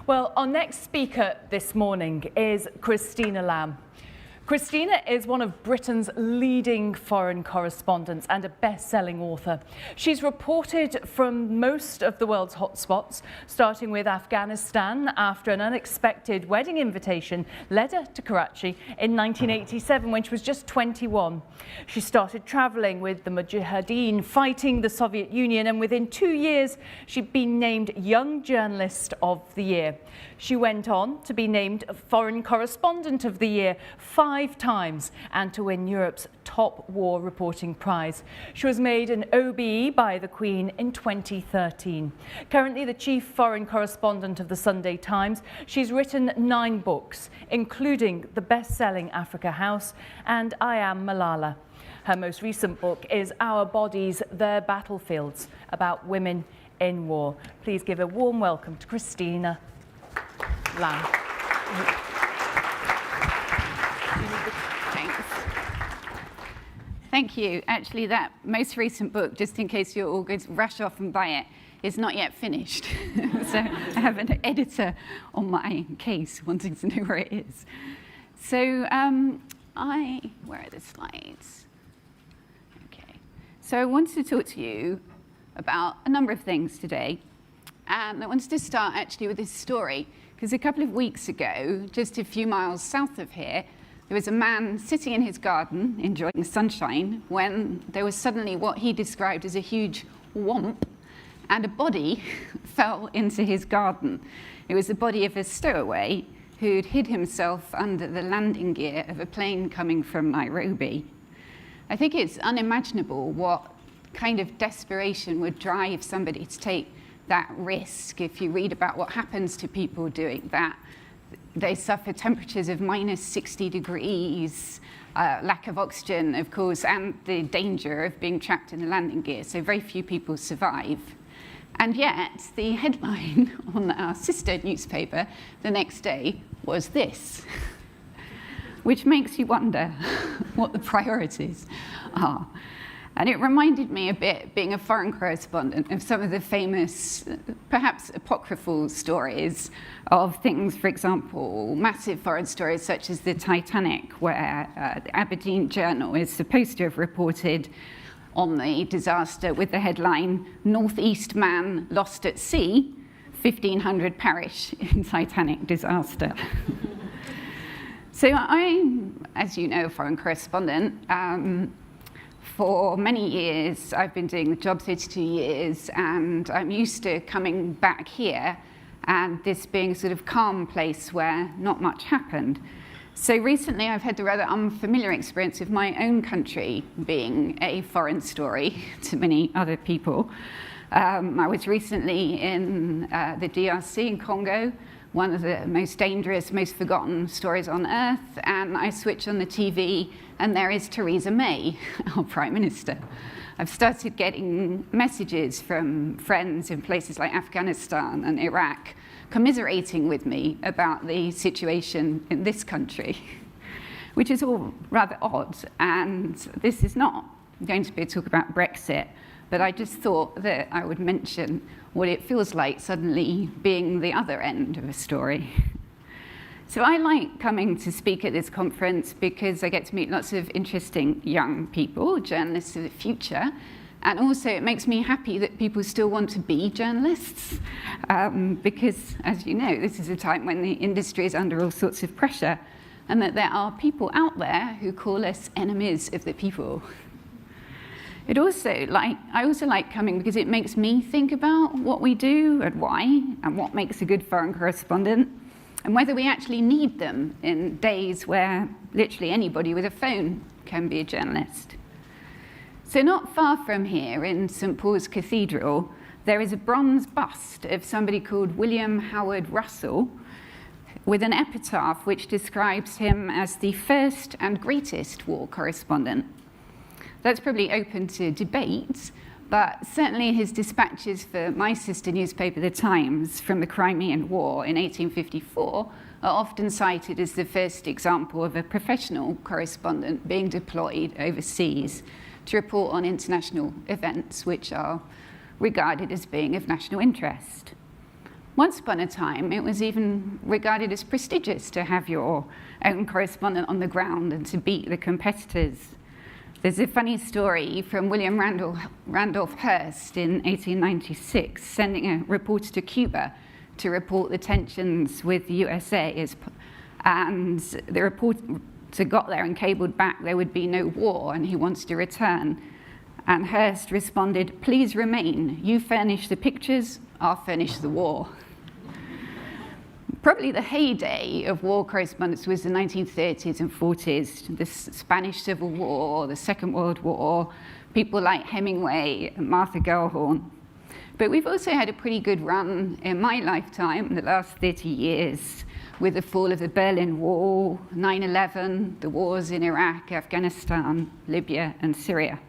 Well, our next speaker this morning is Christina Lamb. Christina is one of Britain's leading foreign correspondents and a best-selling author. She's reported from most of the world's hotspots, starting with Afghanistan after an unexpected wedding invitation led her to Karachi in 1987 when she was just 21. She started travelling with the Mujahideen fighting the Soviet Union, and within 2 years she'd been named Young Journalist of the Year. She went on to be named Foreign Correspondent of the Year 5 times and to win Europe's top war reporting prize. She was made an OBE by the Queen in 2013. Currently the chief foreign correspondent of the Sunday Times, she's written 9 books, including the best-selling Africa House and I Am Malala. Her most recent book is Our Bodies, Their Battlefields, about women in war. Please give a warm welcome to Christina Lamb. Thanks. Thank you. Actually, that most recent book, just in case you're all going to rush off and buy it, is not yet finished. So I have an editor on my case wanting to know where it is. So where are the slides? Okay. So I wanted to talk to you about a number of things today. And I wanted to start actually with this story, because a couple of weeks ago, just a few miles south of here, there was a man sitting in his garden enjoying the sunshine when there was suddenly what he described as a huge whomp, and a body fell into his garden. It was the body of a stowaway who'd hid himself under the landing gear of a plane coming from Nairobi. I think it's unimaginable what kind of desperation would drive somebody to take that risk. If you read about what happens to people doing that, they suffer temperatures of minus 60 degrees, lack of oxygen, of course, and the danger of being trapped in the landing gear. So very few people survive. And yet, the headline on our sister newspaper the next day was this, which makes you wonder what the priorities are. And it reminded me a bit, being a foreign correspondent, of some of the famous, perhaps apocryphal stories of things, for example, massive foreign stories such as the Titanic, where the Aberdeen Journal is supposed to have reported on the disaster with the headline, "Northeast Man Lost at Sea, 1,500 Perish in Titanic Disaster." So I'm, as you know, a foreign correspondent. For many years, I've been doing the job 32 years, and I'm used to coming back here and this being a sort of calm place where not much happened. So recently, I've had the rather unfamiliar experience of my own country being a foreign story to many other people. I was recently in the DRC in Congo, one of the most dangerous, most forgotten stories on earth, and I switch on the TV, and there is Theresa May, our Prime Minister. I've started getting messages from friends in places like Afghanistan and Iraq commiserating with me about the situation in this country, which is all rather odd. And this is not going to be a talk about Brexit, but I just thought that I would mention what it feels like suddenly being the other end of a story. So I like coming to speak at this conference because I get to meet lots of interesting young people, journalists of the future, and also it makes me happy that people still want to be journalists, because, as you know, this is a time when the industry is under all sorts of pressure, and that there are people out there who call us enemies of the people. I also like coming because it makes me think about what we do and why, and what makes a good foreign correspondent, and whether we actually need them in days where literally anybody with a phone can be a journalist. So not far from here in St. Paul's Cathedral, there is a bronze bust of somebody called William Howard Russell with an epitaph which describes him as the first and greatest war correspondent. That's probably open to debate, but certainly his dispatches for my sister newspaper, The Times, from the Crimean War in 1854 are often cited as the first example of a professional correspondent being deployed overseas to report on international events which are regarded as being of national interest. Once upon a time, it was even regarded as prestigious to have your own correspondent on the ground and to beat the competitors. There's a funny story from William Randolph Hearst in 1896, sending a reporter to Cuba to report the tensions with the USA, and the reporter got there and cabled back there would be no war and he wants to return. And Hearst responded, "Please remain. You furnish the pictures, I'll furnish the war." Probably the heyday of war correspondence was the 1930s and 40s, the Spanish Civil War, the Second World War, people like Hemingway and Martha Gellhorn. But we've also had a pretty good run in my lifetime, the last 30 years, with the fall of the Berlin Wall, 9/11, the wars in Iraq, Afghanistan, Libya, and Syria.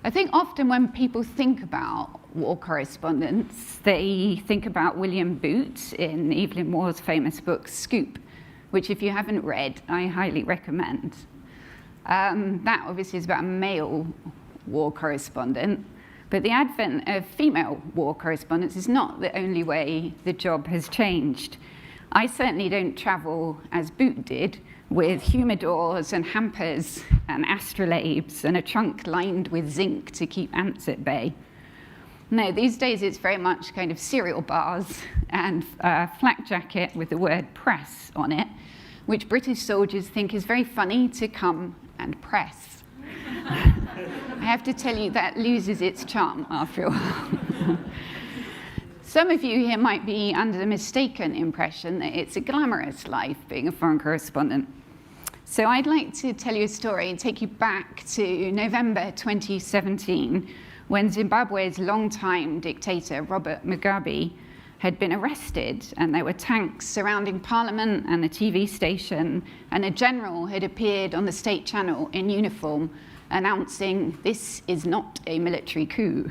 I think often when people think about war correspondence, they think about William Booth in Evelyn Waugh's famous book, Scoop, which if you haven't read, I highly recommend. That obviously is about a male war correspondent, but the advent of female war correspondence is not the only way the job has changed. I certainly don't travel as Booth did, with humidors and hampers and astrolabes and a trunk lined with zinc to keep ants at bay. No, these days it's very much kind of cereal bars and a flak jacket with the word press on it, which British soldiers think is very funny to come and press. I have to tell you, that loses its charm after a while. Some of you here might be under the mistaken impression that it's a glamorous life being a foreign correspondent. So I'd like to tell you a story and take you back to November 2017, when Zimbabwe's longtime dictator, Robert Mugabe, had been arrested, and there were tanks surrounding Parliament and the TV station, and a general had appeared on the state channel in uniform announcing, "This is not a military coup."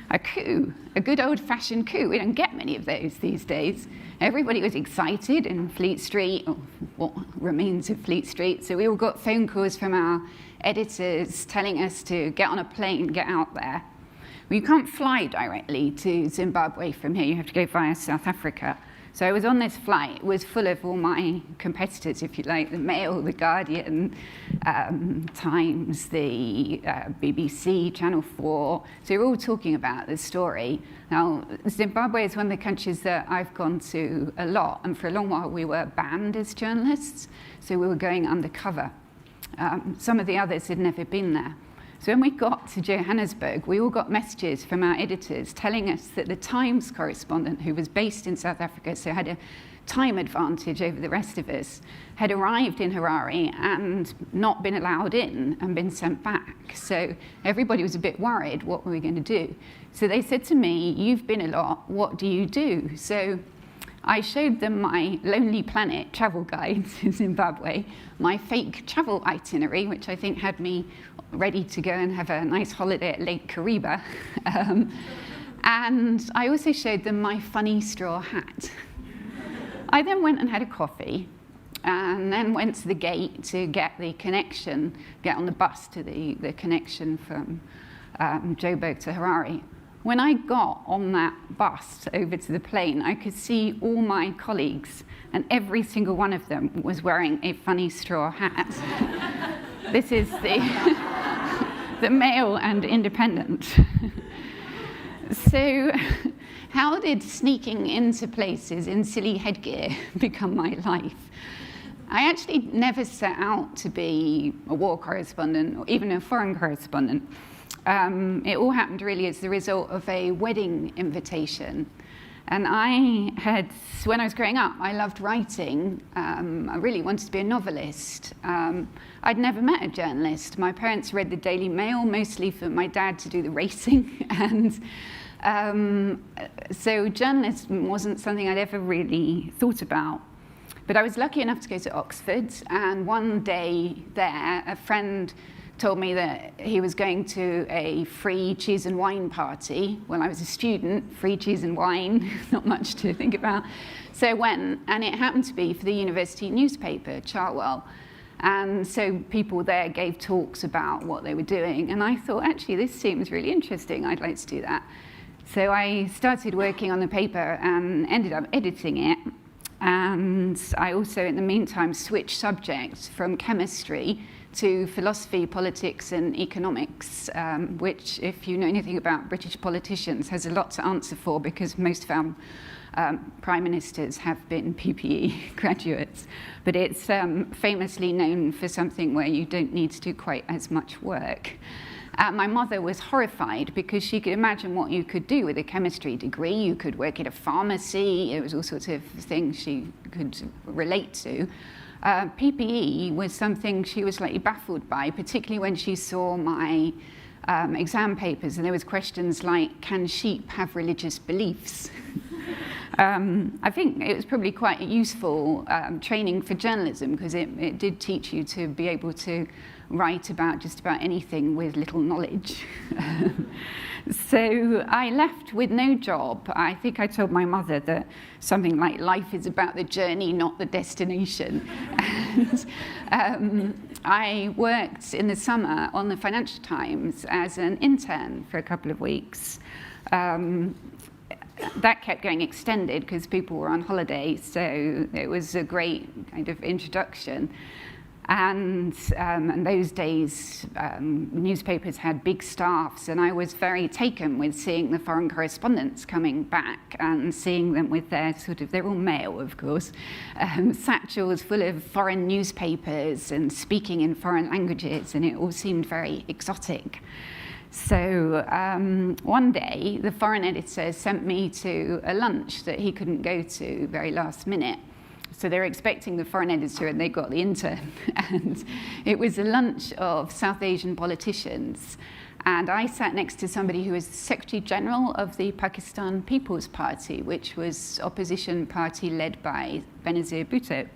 A coup, a good old-fashioned coup. We don't get many of those these days. Everybody was excited in Fleet Street, or what remains of Fleet Street, so we all got phone calls from our editors telling us to get on a plane, get out there. Well, you can't fly directly to Zimbabwe from here, you have to go via South Africa. So I was on this flight, it was full of all my competitors, if you like, the Mail, the Guardian, Times, the BBC, Channel 4. So we're all talking about this story. Now, Zimbabwe is one of the countries that I've gone to a lot, and for a long while we were banned as journalists, so we were going undercover. Some of the others had never been there. So when we got to Johannesburg, we all got messages from our editors telling us that the Times correspondent, who was based in South Africa, so had a time advantage over the rest of us, had arrived in Harare and not been allowed in and been sent back. So everybody was a bit worried, what were we going to do? So they said to me, "You've been a lot, what do you do?" So I showed them my Lonely Planet travel guide to Zimbabwe, my fake travel itinerary, which I think had me ready to go and have a nice holiday at Lake Kariba. And I also showed them my funny straw hat. I then went and had a coffee, and then went to the gate to get the connection, get on the bus to the connection from Joburg to Harare. When I got on that bus over to the plane, I could see all my colleagues, and every single one of them was wearing a funny straw hat. This is the Mail and Independent. So how did sneaking into places in silly headgear become my life? I actually never set out to be a war correspondent or even a foreign correspondent. It all happened really as the result of a wedding invitation. And when I was growing up, I loved writing. I really wanted to be a novelist. I'd never met a journalist. My parents read the Daily Mail, mostly for my dad to do the racing. And so journalism wasn't something I'd ever really thought about. But I was lucky enough to go to Oxford. And one day there, a friend told me that he was going to a free cheese and wine party. When I was a student, free cheese and wine, not much to think about. So I went, and it happened to be for the university newspaper, Chartwell. And so people there gave talks about what they were doing. And I thought, actually, this seems really interesting. I'd like to do that. So I started working on the paper and ended up editing it. And I also, in the meantime, switched subjects from chemistry to philosophy, politics, and economics, which, if you know anything about British politicians, has a lot to answer for because most of our prime ministers have been PPE graduates. But it's famously known for something where you don't need to do quite as much work. My mother was horrified because she could imagine what you could do with a chemistry degree. You could work at a pharmacy. It was all sorts of things she could relate to. PPE was something she was slightly baffled by, particularly when she saw my exam papers, and there was questions like, can sheep have religious beliefs? I think it was probably quite useful training for journalism because it did teach you to be able to write about just about anything with little knowledge. So I left with no job. I think I told my mother that something like life is about the journey, not the destination. And I worked in the summer on the Financial Times as an intern for a couple of weeks. That kept getting extended because people were on holiday, so it was a great kind of introduction. And in those days, newspapers had big staffs, and I was very taken with seeing the foreign correspondents coming back and seeing them with their they're all male, of course, satchels full of foreign newspapers and speaking in foreign languages, and it all seemed very exotic. So one day, the foreign editor sent me to a lunch that he couldn't go to very last minute. So they were expecting the foreign editor and they got the intern. And it was a lunch of South Asian politicians. And I sat next to somebody who was the Secretary General of the Pakistan People's Party, which was opposition party led by Benazir Bhutto.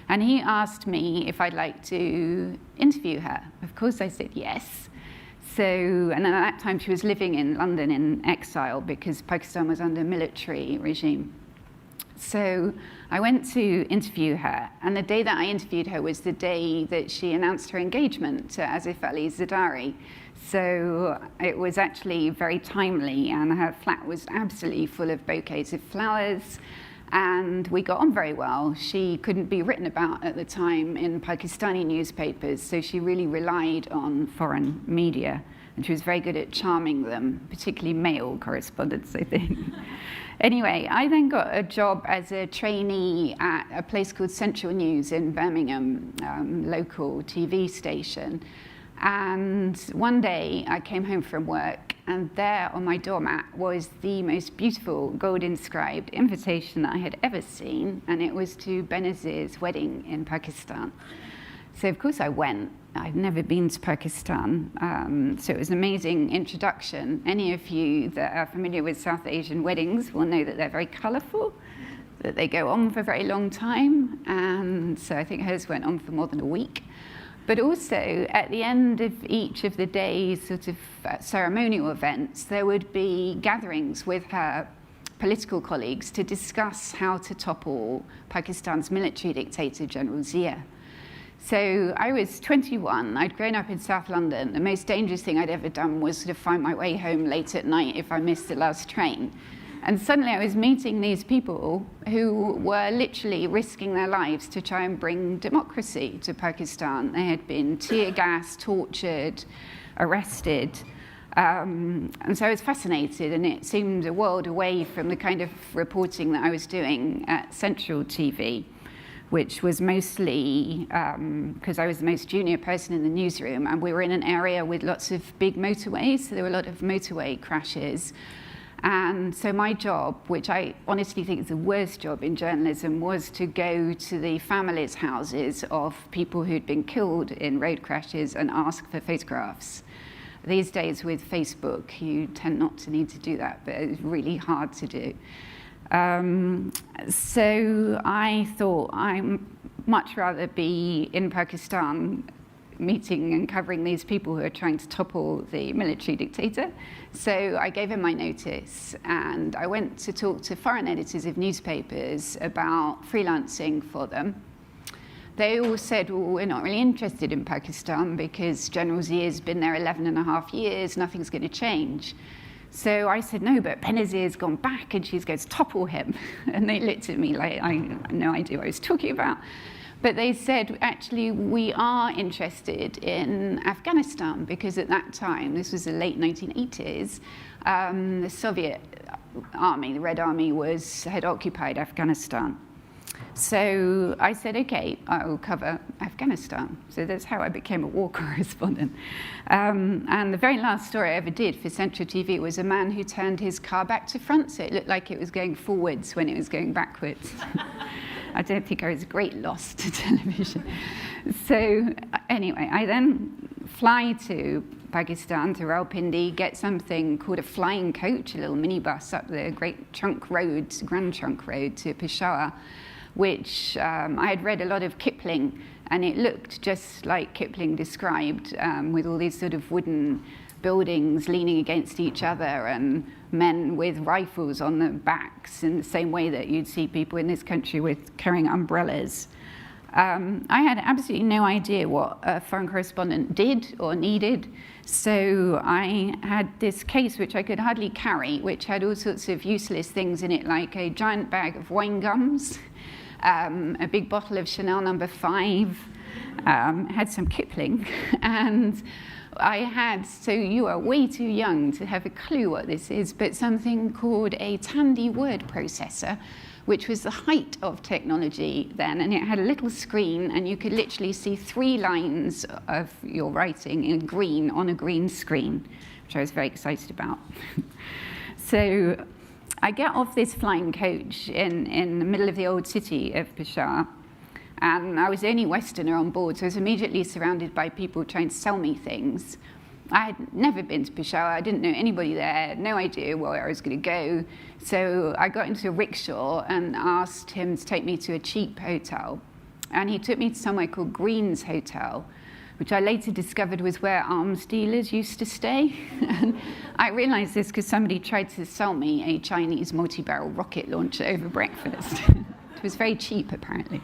And he asked me if I'd like to interview her. Of course, I said yes. So, and then at that time she was living in London in exile because Pakistan was under military regime. So I went to interview her, and the day that I interviewed her was the day that she announced her engagement to Asif Ali Zardari. So it was actually very timely, and her flat was absolutely full of bouquets of flowers, and we got on very well. She couldn't be written about at the time in Pakistani newspapers, so she really relied on foreign media, and she was very good at charming them, particularly male correspondents, I think. Anyway, I then got a job as a trainee at a place called Central News in Birmingham, local TV station. And one day I came home from work, and there on my doormat was the most beautiful gold-inscribed invitation that I had ever seen, and it was to Benazir's wedding in Pakistan. So of course I went. I'd never been to Pakistan, so it was an amazing introduction. Any of you that are familiar with South Asian weddings will know that they're very colourful, that they go on for a very long time, and so I think hers went on for more than a week. But also, at the end of each of the day's ceremonial events, there would be gatherings with her political colleagues to discuss how to topple Pakistan's military dictator, General Zia. So I was 21, I'd grown up in South London. The most dangerous thing I'd ever done was find my way home late at night if I missed the last train. And suddenly I was meeting these people who were literally risking their lives to try and bring democracy to Pakistan. They had been tear gassed, tortured, arrested. And so I was fascinated, and it seemed a world away from the kind of reporting that I was doing at Central TV, which was mostly because I was the most junior person in the newsroom, and we were in an area with lots of big motorways, so there were a lot of motorway crashes. And so my job, which I honestly think is the worst job in journalism, was to go to the families' houses of people who'd been killed in road crashes and ask for photographs. These days with Facebook, you tend not to need to do that, but it's really hard to do. So I thought I'd much rather be in Pakistan meeting and covering these people who are trying to topple the military dictator. So I gave him my notice, and I went to talk to foreign editors of newspapers about freelancing for them. They all said, well, we're not really interested in Pakistan because General Zia's been there 11 and a half years, nothing's going to change. So I said, no, but Benazir's gone back, and she goes, topple him. And they looked at me like I had no idea what I was talking about. But they said, actually, we are interested in Afghanistan, because at that time, this was the late 1980s, the Soviet army, the Red Army, had occupied Afghanistan. So I said, okay, I will cover Afghanistan. So that's how I became a war correspondent. And the very last story I ever did for Central TV was a man who turned his car back to front, so it looked like it was going forwards when it was going backwards. I don't think I was a great loss to television. So anyway, I then fly to Pakistan, to Rawalpindi, get something called a flying coach, a little minibus up the Grand Trunk Road to Peshawar, which I had read a lot of Kipling, and it looked just like Kipling described, with all these sort of wooden buildings leaning against each other and men with rifles on their backs in the same way that you'd see people in this country with carrying umbrellas. I had absolutely no idea what a foreign correspondent did or needed, so I had this case which I could hardly carry, which had all sorts of useless things in it, like a giant bag of wine gums, a big bottle of Chanel No. 5, had some Kipling, and I had, so you are way too young to have a clue what this is, but something called a Tandy word processor, which was the height of technology then, and it had a little screen, and you could literally see 3 lines of your writing in green on a green screen, which I was very excited about. So I get off this flying coach in the middle of the old city of Peshawar, and I was the only Westerner on board, so I was immediately surrounded by people trying to sell me things. I had never been to Peshawar, I didn't know anybody there, no idea where I was going to go. So I got into a rickshaw and asked him to take me to a cheap hotel. And he took me to somewhere called Green's Hotel, which I later discovered was where arms dealers used to stay. And I realized this because somebody tried to sell me a Chinese multi-barrel rocket launcher over breakfast. It was very cheap, apparently.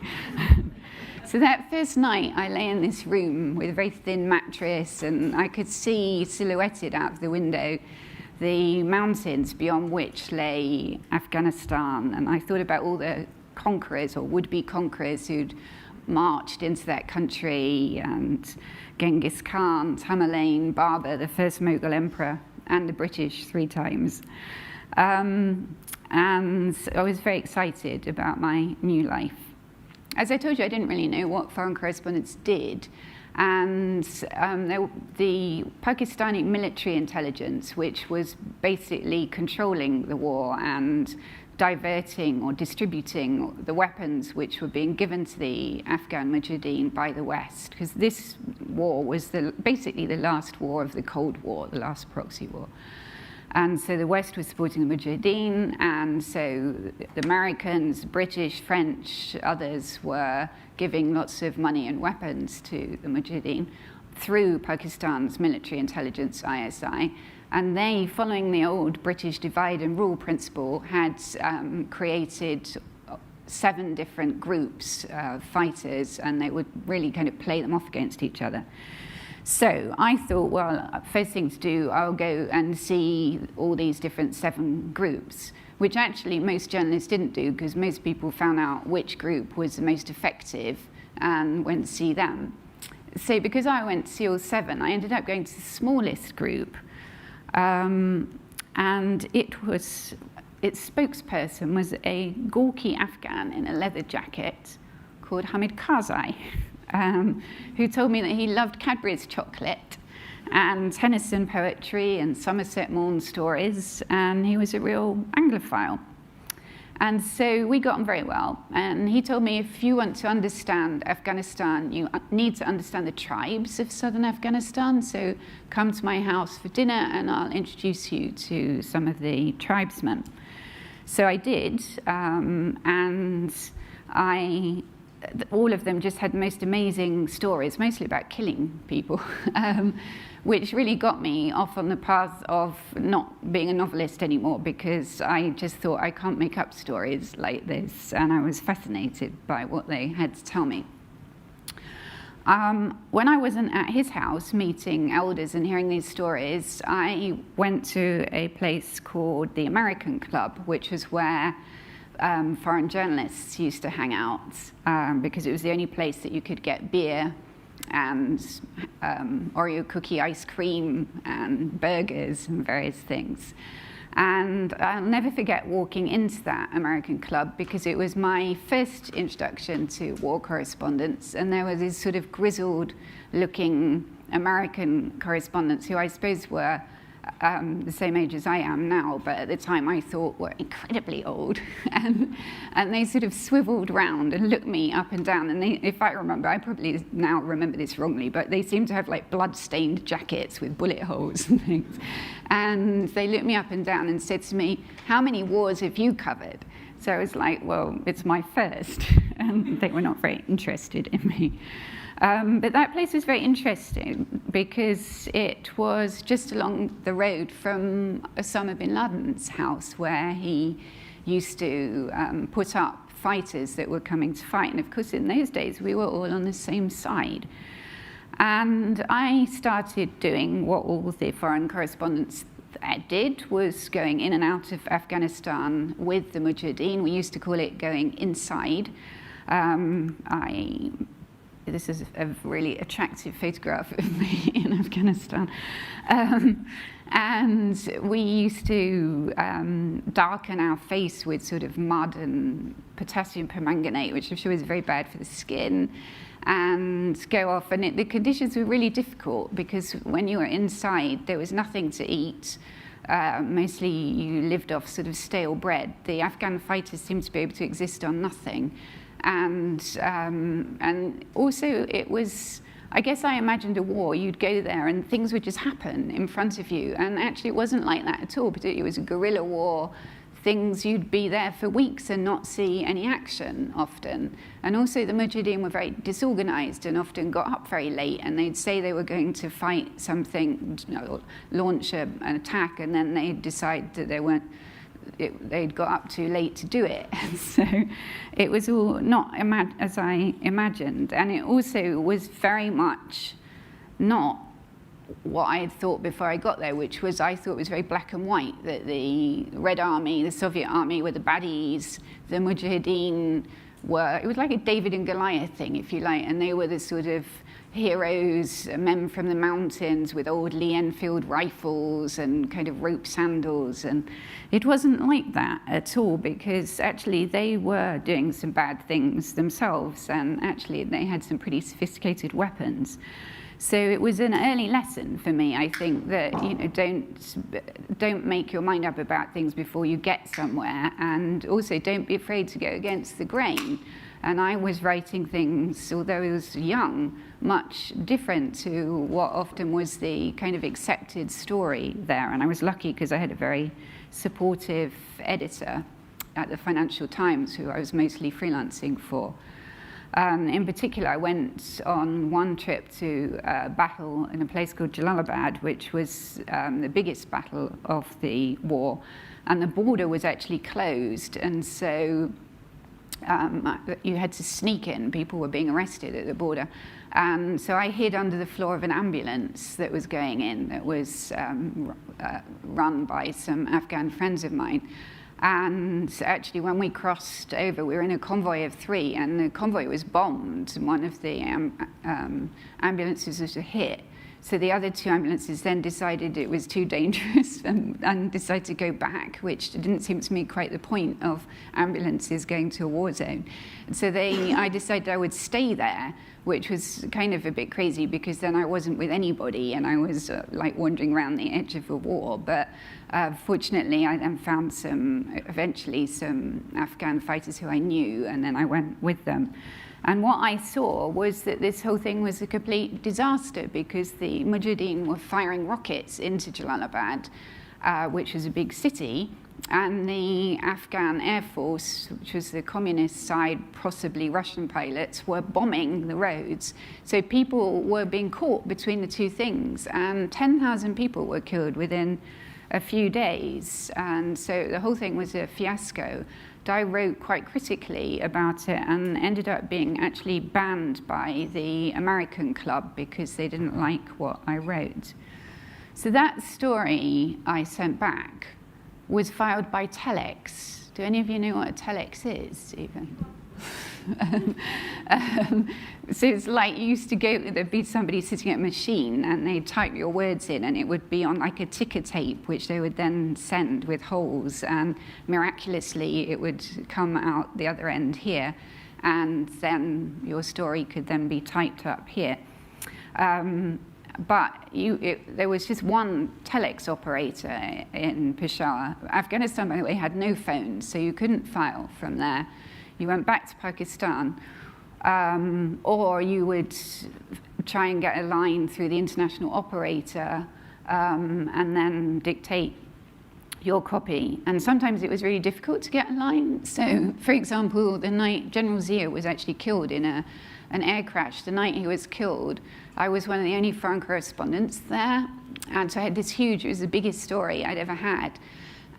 So that first night, I lay in this room with a very thin mattress, and I could see silhouetted out of the window the mountains beyond which lay Afghanistan. And I thought about all the conquerors or would-be conquerors who'd marched into that country, and Genghis Khan, Tamerlane, Babur, the first Mughal emperor, and the British 3 times. And I was very excited about my new life. As I told you, I didn't really know what foreign correspondents did. And the Pakistani military intelligence, which was basically controlling the war and diverting or distributing the weapons which were being given to the Afghan Mujahideen by the West, because this war was basically the last war of the Cold War, the last proxy war. And so the West was supporting the Mujahideen, and so the Americans, British, French, others were giving lots of money and weapons to the Mujahideen through Pakistan's military intelligence, ISI. And they, following the old British divide and rule principle, had created 7 different groups of fighters, and they would really kind of play them off against each other. So I thought, well, first thing to do, I'll go and see all these different 7 groups, which actually most journalists didn't do, because most people found out which group was the most effective and went to see them. So because I went to see all 7, I ended up going to the smallest group, and its spokesperson was a gawky Afghan in a leather jacket called Hamid Karzai. Who told me that he loved Cadbury's chocolate and Tennyson poetry and Somerset Maugham stories, and he was a real Anglophile. And so we got on very well. And he told me, if you want to understand Afghanistan, you need to understand the tribes of southern Afghanistan. So come to my house for dinner and I'll introduce you to some of the tribesmen. So I did, and all of them just had the most amazing stories, mostly about killing people, which really got me off on the path of not being a novelist anymore, because I just thought, I can't make up stories like this, and I was fascinated by what they had to tell me. When I wasn't at his house meeting elders and hearing these stories, I went to a place called the American Club, which was where foreign journalists used to hang out, because it was the only place that you could get beer and Oreo cookie ice cream and burgers and various things. And I'll never forget walking into that American Club, because it was my first introduction to war correspondence, and there were these sort of grizzled-looking American correspondents who I suppose were the same age as I am now, but at the time I thought were incredibly old. And they sort of swiveled round and looked me up and down. And they, if I remember, I probably now remember this wrongly, but they seemed to have like blood-stained jackets with bullet holes and things. And they looked me up and down and said to me, "How many wars have you covered?" So I was like, well, it's my first. And they were not very interested in me. But that place was very interesting because it was just along the road from Osama bin Laden's house, where he used to put up fighters that were coming to fight. And of course, in those days, we were all on the same side. And I started doing what all the foreign correspondents did, was going in and out of Afghanistan with the Mujahideen. We used to call it going inside. This is a really attractive photograph of me in Afghanistan. And we used to darken our face with sort of mud and potassium permanganate, which I'm sure is very bad for the skin, and go off. And the conditions were really difficult, because when you were inside, there was nothing to eat. Mostly you lived off sort of stale bread. The Afghan fighters seemed to be able to exist on nothing. And also it was, I guess I imagined a war. You'd go there and things would just happen in front of you. And actually it wasn't like that at all. Particularly it was a guerrilla war. Things, you'd be there for weeks and not see any action often. And also the Mujahideen were very disorganized and often got up very late, and they'd say they were going to fight something, launch an attack, and then they'd decide that they'd got up too late to do it. So it was all not as I imagined. And it also was very much not what I had thought before I got there, which was I thought it was very black and white, that the Red Army, the Soviet Army were the baddies, the Mujahideen were, it was like a David and Goliath thing, if you like, and they were the sort of heroes, men from the mountains with old Lee Enfield rifles and kind of rope sandals. And it wasn't like that at all, because actually they were doing some bad things themselves, and actually they had some pretty sophisticated weapons. So it was an early lesson for me, I think, that don't make your mind up about things before you get somewhere, and also don't be afraid to go against the grain. And I was writing things, although I was young, much different to what often was the kind of accepted story there. And I was lucky because I had a very supportive editor at the Financial Times, who I was mostly freelancing for. In particular, I went on one trip to a battle in a place called Jalalabad, which was the biggest battle of the war, and the border was actually closed, and so you had to sneak in. People were being arrested at the border, and so I hid under the floor of an ambulance that was going in, that was run by some Afghan friends of mine. And actually, when we crossed over, we were in a convoy of 3, and the convoy was bombed. One of the ambulances was a hit. So the other 2 ambulances then decided it was too dangerous and decided to go back, which didn't seem to me quite the point of ambulances going to a war zone. And so I decided I would stay there, which was kind of a bit crazy, because then I wasn't with anybody and I was like wandering around the edge of a war. But fortunately, I then found eventually some Afghan fighters who I knew, and then I went with them. And what I saw was that this whole thing was a complete disaster, because the Mujahideen were firing rockets into Jalalabad, which was a big city, and the Afghan Air Force, which was the communist side, possibly Russian pilots, were bombing the roads. So people were being caught between the two things, and 10,000 people were killed within a few days. And so the whole thing was a fiasco. I wrote quite critically about it and ended up being actually banned by the American club because they didn't like what I wrote. So that story I sent back was filed by Telex. Do any of you know what a Telex is, even? So it's like you used to go, there'd be somebody sitting at a machine and they'd type your words in and it would be on like a ticker tape, which they would then send with holes, and miraculously it would come out the other end here, and then your story could then be typed up here. But there was just one telex operator in Peshawar. Afghanistan, by the way, had no phones, so you couldn't file from there. You went back to Pakistan, or you would try and get a line through the international operator and then dictate your copy. And sometimes it was really difficult to get a line. So, for example, the night General Zia was actually killed in an air crash, the night he was killed, I was one of the only foreign correspondents there. And so I had this huge, it was the biggest story I'd ever had.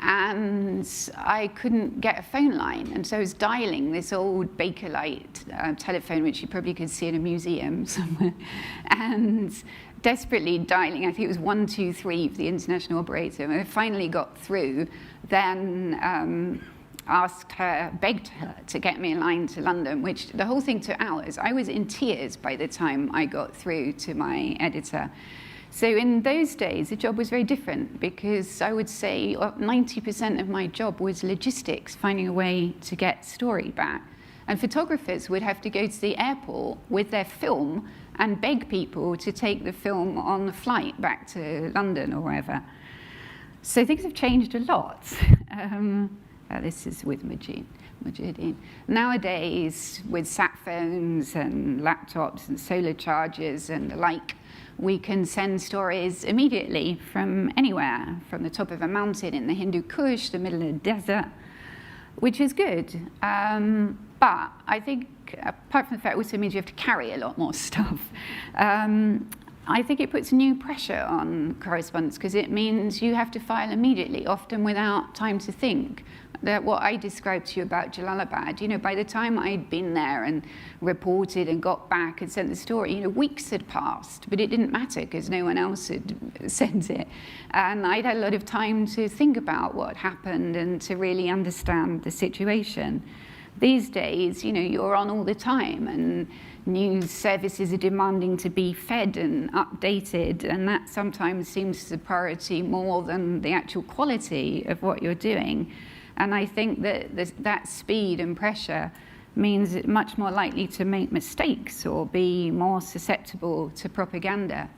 And I couldn't get a phone line. And so I was dialing this old Bakelite telephone, which you probably could see in a museum somewhere, and desperately dialing. I think it was 123 for the international operator. And I finally got through, then begged her to get me a line to London, which the whole thing took hours. I was in tears by the time I got through to my editor. So in those days, the job was very different because I would say 90% of my job was logistics, finding a way to get story back. And photographers would have to go to the airport with their film and beg people to take the film on the flight back to London or wherever. So things have changed a lot. This is with Mujahideen. Nowadays, with sat phones and laptops and solar chargers and the like, we can send stories immediately from anywhere, from the top of a mountain in the Hindu Kush, the middle of the desert, which is good. But I think, apart from the fact it also means you have to carry a lot more stuff, I think it puts new pressure on correspondents because it means you have to file immediately, often without time to think. That what I described to you about Jalalabad, by the time I'd been there and reported and got back and sent the story, weeks had passed, but it didn't matter because no one else had sent it. And I'd had a lot of time to think about what happened and to really understand the situation. These days, you're on all the time and news services are demanding to be fed and updated, and that sometimes seems the priority more than the actual quality of what you're doing. And I think that that speed and pressure means it's much more likely to make mistakes or be more susceptible to propaganda.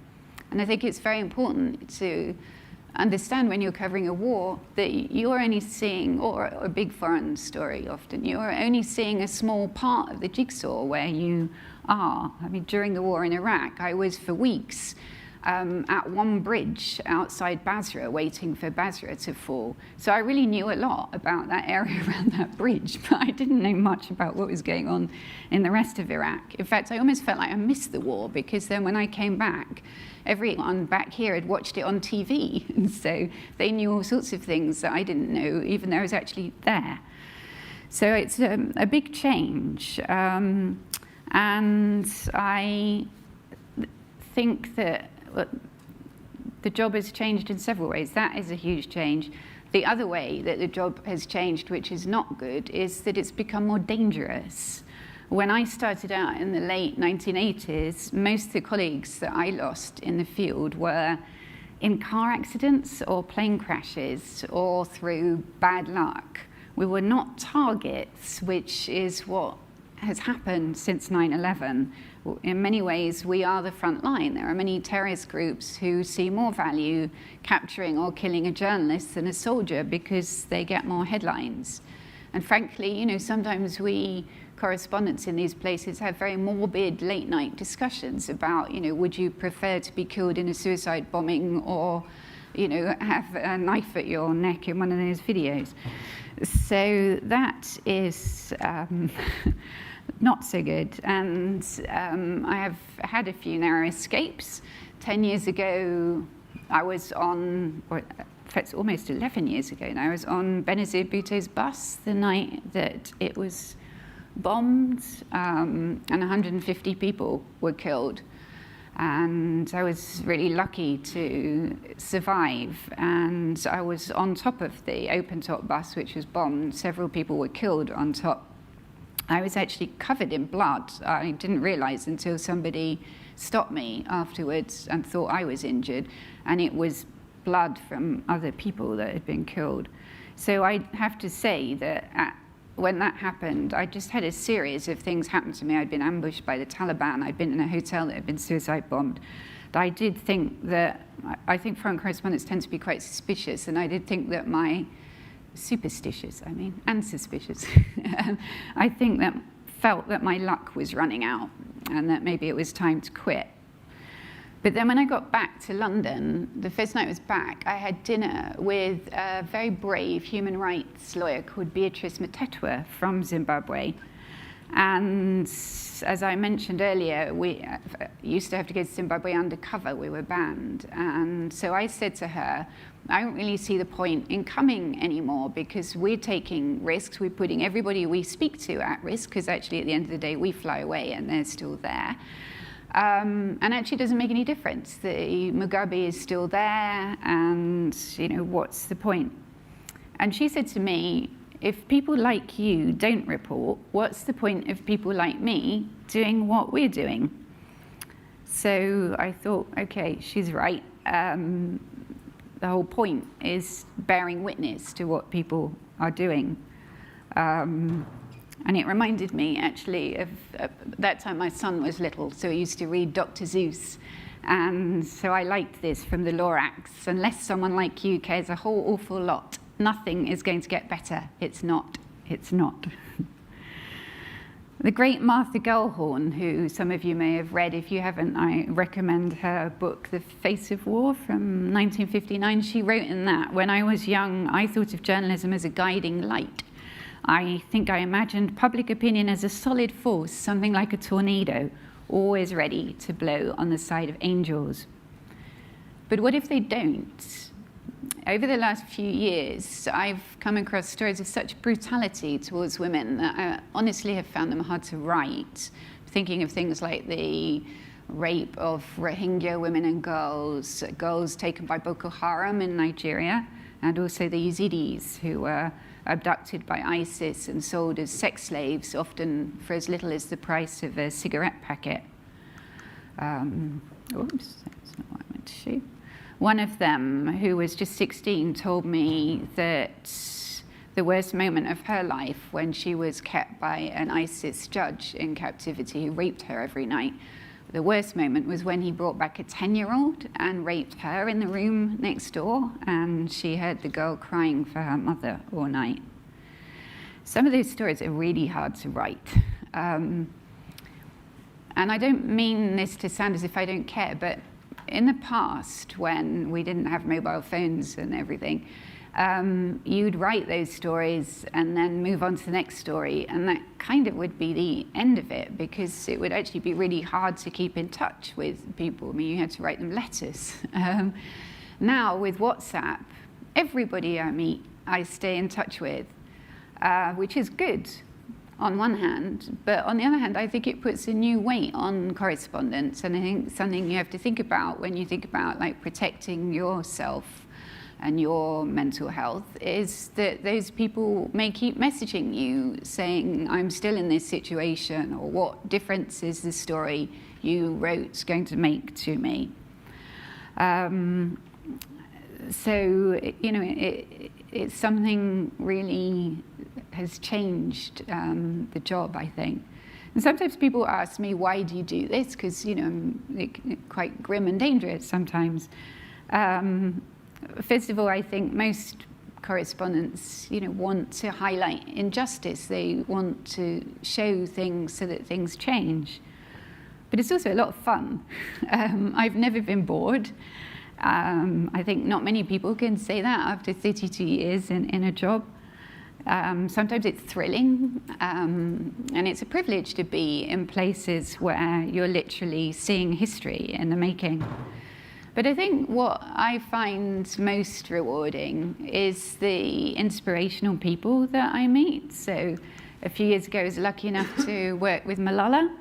And I think it's very important to understand when you're covering a war that you're only seeing, or a big foreign story often, you're only seeing a small part of the jigsaw where you are. I mean, during the war in Iraq, I was for weeks at one bridge outside Basra, waiting for Basra to fall. So I really knew a lot about that area around that bridge, but I didn't know much about what was going on in the rest of Iraq. In fact, I almost felt like I missed the war, because then when I came back, everyone back here had watched it on TV, and so they knew all sorts of things that I didn't know, even though I was actually there. So it's a big change, and I think that the job has changed in several ways. That is a huge change. The other way that the job has changed, which is not good, is that it's become more dangerous. When I started out in the late 1980s, most of the colleagues that I lost in the field were in car accidents or plane crashes or through bad luck. We were not targets, which is what has happened since 9/11. In many ways, we are the front line. There are many terrorist groups who see more value capturing or killing a journalist than a soldier because they get more headlines. And frankly, sometimes we correspondents in these places have very morbid late-night discussions about, would you prefer to be killed in a suicide bombing or, have a knife at your neck in one of those videos. So that is not so good. And I have had a few narrow escapes. 10 years ago, I was on fact, almost 11 years ago now. I was on Benazir Bhutto's bus the night that it was bombed, and 150 people were killed. And I was really lucky to survive. And I was on top of the open-top bus, which was bombed. Several people were killed on top. I was actually covered in blood. I didn't realize until somebody stopped me afterwards and thought I was injured. And it was blood from other people that had been killed. So I have to say that when that happened, I just had a series of things happen to me. I'd been ambushed by the Taliban. I'd been in a hotel that had been suicide bombed. I did think that, I think foreign correspondents tend to be quite suspicious, and I did think that superstitious, and suspicious. I think that felt that my luck was running out and that maybe it was time to quit. But then when I got back to London, the first night I was back, I had dinner with a very brave human rights lawyer called Beatrice Mtetwa from Zimbabwe. And as I mentioned earlier, we used to have to go to Zimbabwe undercover. We were banned. And so I said to her, I don't really see the point in coming anymore because we're taking risks. We're putting everybody we speak to at risk because actually at the end of the day, we fly away and they're still there. And actually it doesn't make any difference. The Mugabe is still there, and what's the point? And she said to me, if people like you don't report, what's the point of people like me doing what we're doing? So I thought, okay, she's right. The whole point is bearing witness to what people are doing. And it reminded me, actually, of that time my son was little, so he used to read Dr. Seuss. And so I liked this from the Lorax. Unless someone like you cares a whole awful lot, nothing is going to get better. It's not. It's not. The great Martha Gellhorn, who some of you may have read, if you haven't, I recommend her book, The Face of War, from 1959. She wrote in that, when I was young, I thought of journalism as a guiding light. I think I imagined public opinion as a solid force, something like a tornado, always ready to blow on the side of angels. But what if they don't? Over the last few years, I've come across stories of such brutality towards women that I honestly have found them hard to write. Thinking of things like the rape of Rohingya women and girls taken by Boko Haram in Nigeria, and also the Yazidis who were abducted by ISIS and sold as sex slaves, often for as little as the price of a cigarette packet. Oops, that's not what I meant to show. One of them, who was just 16, told me that the worst moment of her life when she was kept by an ISIS judge in captivity who raped her every night. The worst moment was when he brought back a 10-year-old and raped her in the room next door, and she heard the girl crying for her mother all night. Some of those stories are really hard to write. And I don't mean this to sound as if I don't care, but in the past, when we didn't have mobile phones and everything, you'd write those stories and then move on to the next story, and that kind of would be the end of it, because it would actually be really hard to keep in touch with people. I mean, you had to write them letters. Now, with WhatsApp, everybody I meet, I stay in touch with, which is good on one hand, but on the other hand, I think it puts a new weight on correspondence, and I think something you have to think about when you think about like protecting yourself and your mental health is that those people may keep messaging you saying, I'm still in this situation, or what difference is the story you wrote going to make to me? So, it's something really has changed the job, I think. And sometimes people ask me, why do you do this? Because, it's quite grim and dangerous sometimes. First of all, I think most correspondents, want to highlight injustice. They want to show things so that things change. But it's also a lot of fun. I've never been bored. I think not many people can say that after 32 years in a job. Sometimes it's thrilling, and it's a privilege to be in places where you're literally seeing history in the making. But I think what I find most rewarding is the inspirational people that I meet. So a few years ago, I was lucky enough to work with Malala,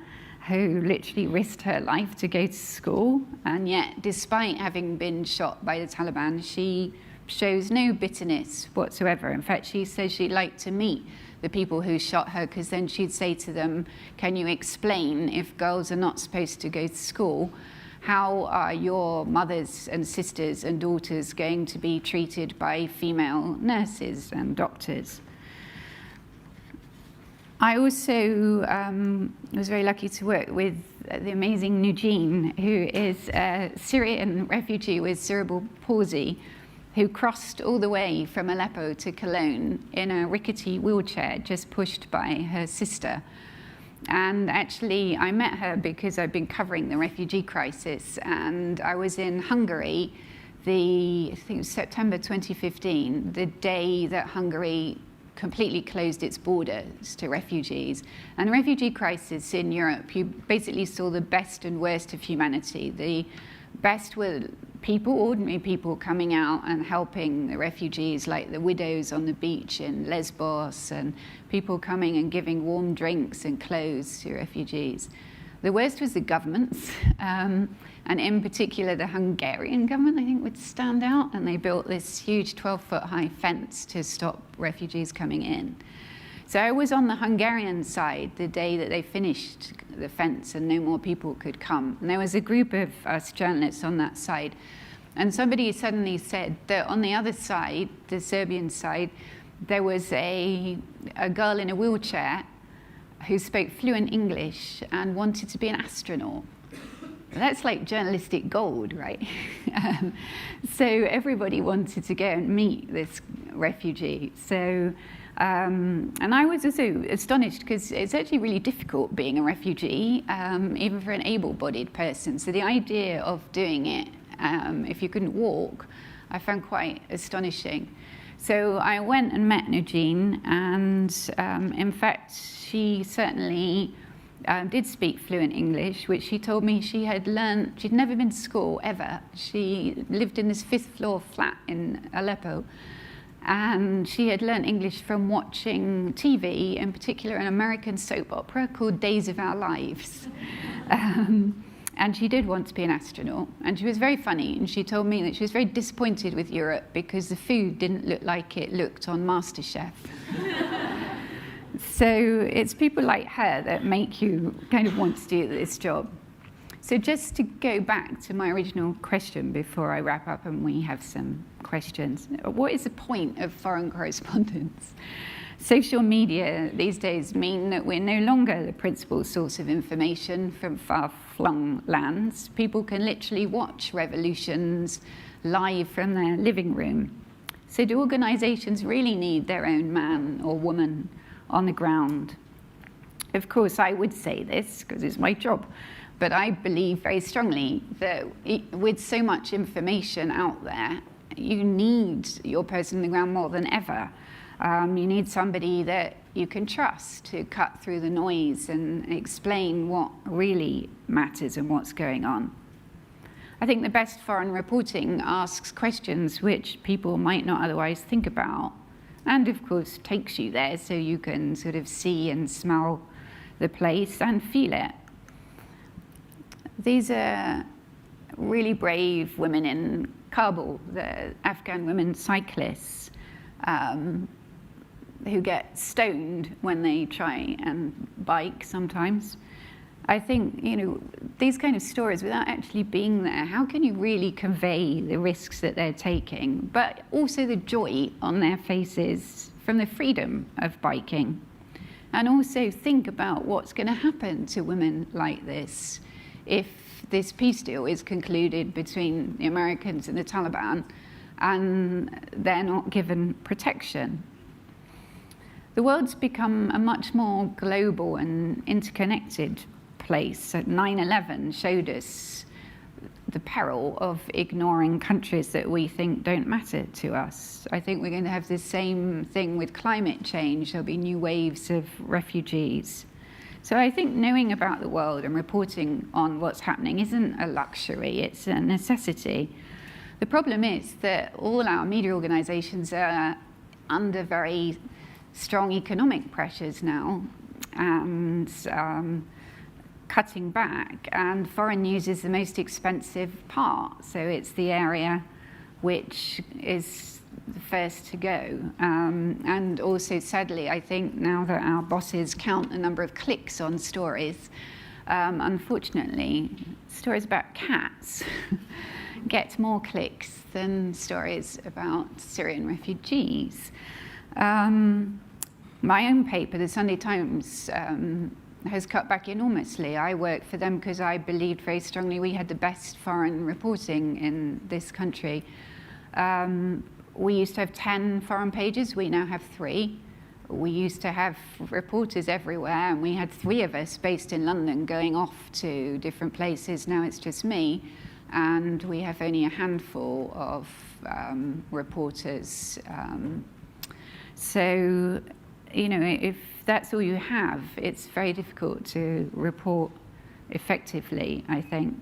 who literally risked her life to go to school. And yet, despite having been shot by the Taliban, she shows no bitterness whatsoever. In fact, she says she'd like to meet the people who shot her, because then she'd say to them, can you explain, if girls are not supposed to go to school, how are your mothers and sisters and daughters going to be treated by female nurses and doctors? I also was very lucky to work with the amazing Nujeen, who is a Syrian refugee with cerebral palsy, who crossed all the way from Aleppo to Cologne in a rickety wheelchair, just pushed by her sister. And actually, I met her because I've been covering the refugee crisis, and I was in Hungary, I think it was September 2015, the day that Hungary completely closed its borders to refugees. And the refugee crisis in Europe, you basically saw the best and worst of humanity. The best were people, ordinary people, coming out and helping the refugees, like the widows on the beach in Lesbos, and people coming and giving warm drinks and clothes to refugees. The worst was the governments, and in particular the Hungarian government, I think, would stand out, and they built this huge 12-foot high fence to stop refugees coming in. So I was on the Hungarian side the day that they finished the fence and no more people could come. And there was a group of us journalists on that side. And somebody suddenly said that on the other side, the Serbian side, there was a girl in a wheelchair who spoke fluent English and wanted to be an astronaut. That's like journalistic gold, right? So everybody wanted to go and meet this refugee. So. And I was also astonished because it's actually really difficult being a refugee, even for an able-bodied person. So the idea of doing it, if you couldn't walk, I found quite astonishing. So I went and met Nujeen, and in fact, she certainly did speak fluent English, which she told me she had learned. She'd never been to school, ever. She lived in this 5th-floor flat in Aleppo. And she had learned English from watching TV, in particular an American soap opera called Days of Our Lives. And she did want to be an astronaut. And she was very funny, and she told me that she was very disappointed with Europe because the food didn't look like it looked on MasterChef. So it's people like her that make you kind of want to do this job. So just to go back to my original question before I wrap up and we have some questions. What is the point of foreign correspondence? Social media these days mean that we're no longer the principal source of information from far-flung lands. People can literally watch revolutions live from their living room. So do organizations really need their own man or woman on the ground? Of course, I would say this because it's my job. But I believe very strongly that with so much information out there, you need your person on the ground more than ever. You need somebody that you can trust to cut through the noise and explain what really matters and what's going on. I think the best foreign reporting asks questions which people might not otherwise think about, and of course takes you there so you can sort of see and smell the place and feel it. These are really brave women in Kabul, the Afghan women cyclists, who get stoned when they try and bike sometimes. I think, these kind of stories, without actually being there, how can you really convey the risks that they're taking, but also the joy on their faces from the freedom of biking? And also think about what's going to happen to women like this if this peace deal is concluded between the Americans and the Taliban and they're not given protection. The world's become a much more global and interconnected place. 9/11 showed us the peril of ignoring countries that we think don't matter to us. I think we're going to have the same thing with climate change. There'll be new waves of refugees. So I think knowing about the world and reporting on what's happening isn't a luxury, it's a necessity. The problem is that all our media organizations are under very strong economic pressures now and cutting back, and foreign news is the most expensive part, so it's the area which is the first to go. And also, sadly, I think now that our bosses count the number of clicks on stories, unfortunately, stories about cats get more clicks than stories about Syrian refugees. My own paper, the Sunday Times, has cut back enormously. I worked for them because I believed very strongly we had the best foreign reporting in this country. We used to have 10 foreign pages, we now have 3. We used to have reporters everywhere, and we had 3 of us based in London going off to different places. Now it's just me, and we have only a handful of reporters. So, you know, if that's all you have, it's very difficult to report effectively, I think.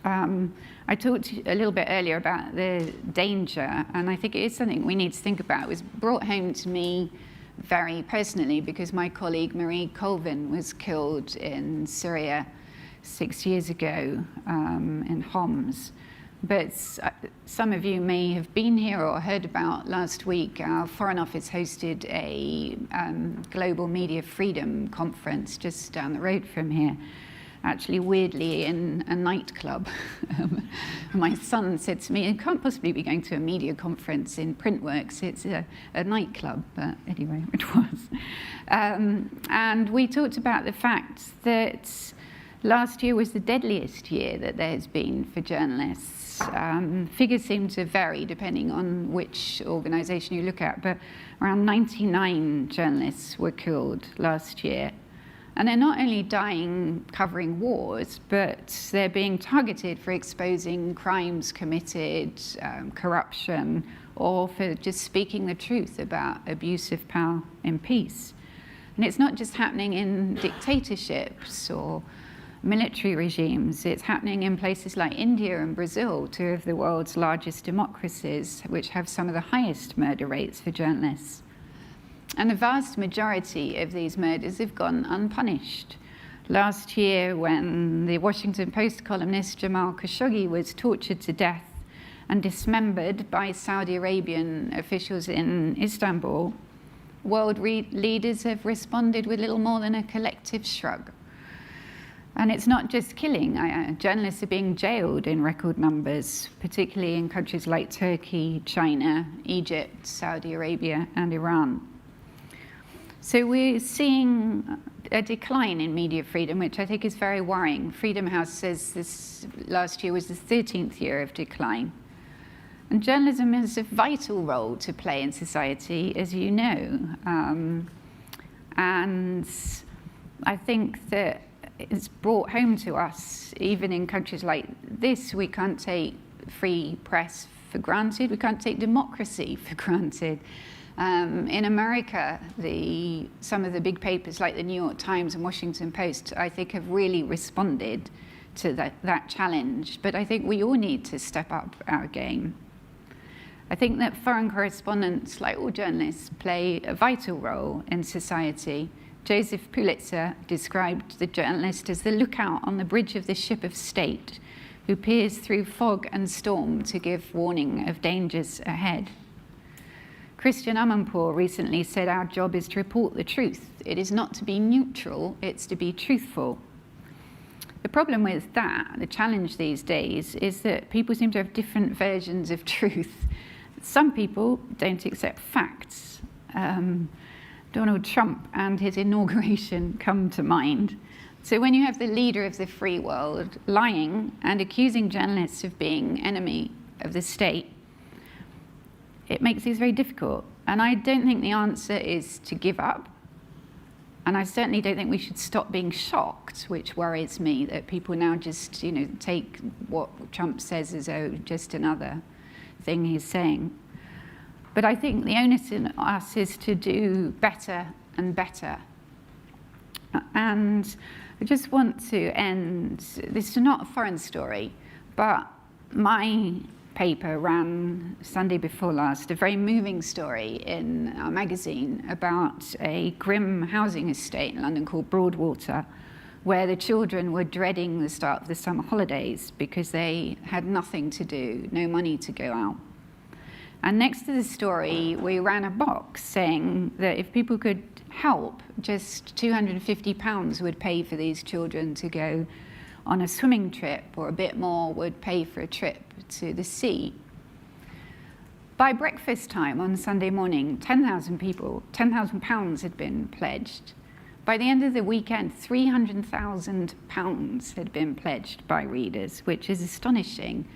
I talked a little bit earlier about the danger, and I think it is something we need to think about. It was brought home to me very personally because my colleague Marie Colvin was killed in Syria 6 years ago in Homs. But some of you may have been here or heard about last week, our Foreign Office hosted a global media freedom conference just down the road from here, actually weirdly in a nightclub. My son said to me, "You can't possibly be going to a media conference in Printworks, it's a nightclub," but anyway, it was. And we talked about the fact that last year was the deadliest year that there has been for journalists. Figures seem to vary depending on which organisation you look at, but around 99 journalists were killed last year. And they're not only dying covering wars, but they're being targeted for exposing crimes committed, corruption, or for just speaking the truth about abuse of power in peace. And it's not just happening in dictatorships or military regimes. It's happening in places like India and Brazil, 2 of the world's largest democracies, which have some of the highest murder rates for journalists. And the vast majority of these murders have gone unpunished. Last year, when the Washington Post columnist Jamal Khashoggi was tortured to death and dismembered by Saudi Arabian officials in Istanbul, world leaders have responded with little more than a collective shrug. And it's not just killing. Journalists are being jailed in record numbers, particularly in countries like Turkey, China, Egypt, Saudi Arabia, and Iran. So we're seeing a decline in media freedom, which I think is very worrying. Freedom House says this last year was the 13th year of decline. And journalism has a vital role to play in society, as you know. And I think that it's brought home to us, even in countries like this, we can't take free press for granted, we can't take democracy for granted. In America, some of the big papers like the New York Times and Washington Post, I think, have really responded to that challenge. But I think we all need to step up our game. I think that foreign correspondents, like all journalists, play a vital role in society. Joseph Pulitzer described the journalist as the lookout on the bridge of the ship of state who peers through fog and storm to give warning of dangers ahead. Christian Amanpour recently said our job is to report the truth. It is not to be neutral, it's to be truthful. The problem with that, the challenge these days, is that people seem to have different versions of truth. Some people don't accept facts. Donald Trump and his inauguration come to mind. So when you have the leader of the free world lying and accusing journalists of being enemy of the state, it makes things very difficult. And I don't think the answer is to give up. And I certainly don't think we should stop being shocked, which worries me, that people now just, take what Trump says as just another thing he's saying. But I think the onus in us is to do better and better. And I just want to end, this is not a foreign story, but my paper ran Sunday before last, a very moving story in our magazine about a grim housing estate in London called Broadwater, where the children were dreading the start of the summer holidays because they had nothing to do, no money to go out. And next to the story, we ran a box saying that if people could help, just £250 would pay for these children to go on a swimming trip, or a bit more would pay for a trip to the sea. By breakfast time on Sunday morning, 10,000 people, £10,000 had been pledged. By the end of the weekend, £300,000 had been pledged by readers, which is astonishing.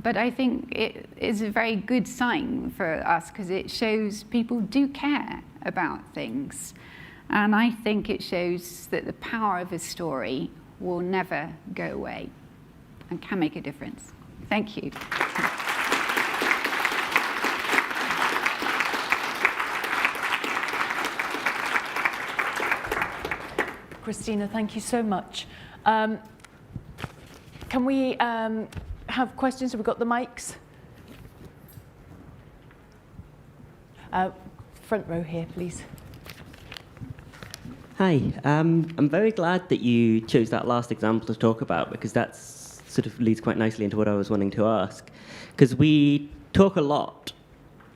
But I think it is a very good sign for us because it shows people do care about things. And I think it shows that the power of a story will never go away and can make a difference. Thank you. Christina, thank you so much. Can we have questions? Have we got the mics? Front row here, please. Hi, I'm very glad that you chose that last example to talk about, because that sort of leads quite nicely into what I was wanting to ask. Because we talk a lot,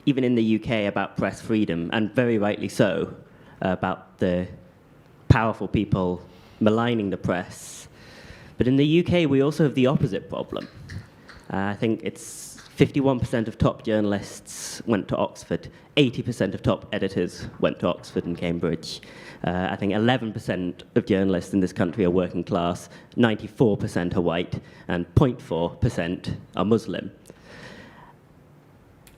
even in the UK, about press freedom, and very rightly so, about the powerful people maligning the press. But in the UK, we also have the opposite problem. I think it's 51% of top journalists went to Oxford, 80% of top editors went to Oxford and Cambridge. I think 11% of journalists in this country are working class, 94% are white, and 0.4% are Muslim.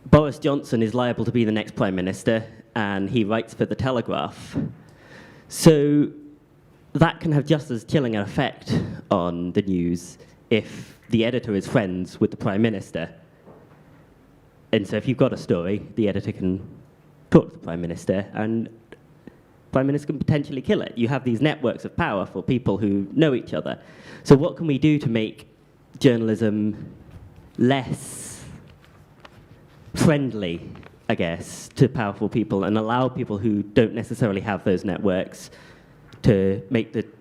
Boris Johnson is liable to be the next Prime Minister, and he writes for The Telegraph. So that can have just as chilling an effect on the news if the editor is friends with the Prime Minister. And so if you've got a story, the editor can talk to the Prime Minister, and Prime Minister can potentially kill it. You have these networks of power for people who know each other. So what can we do to make journalism less friendly, I guess, to powerful people, and allow people who don't necessarily have those networks to make it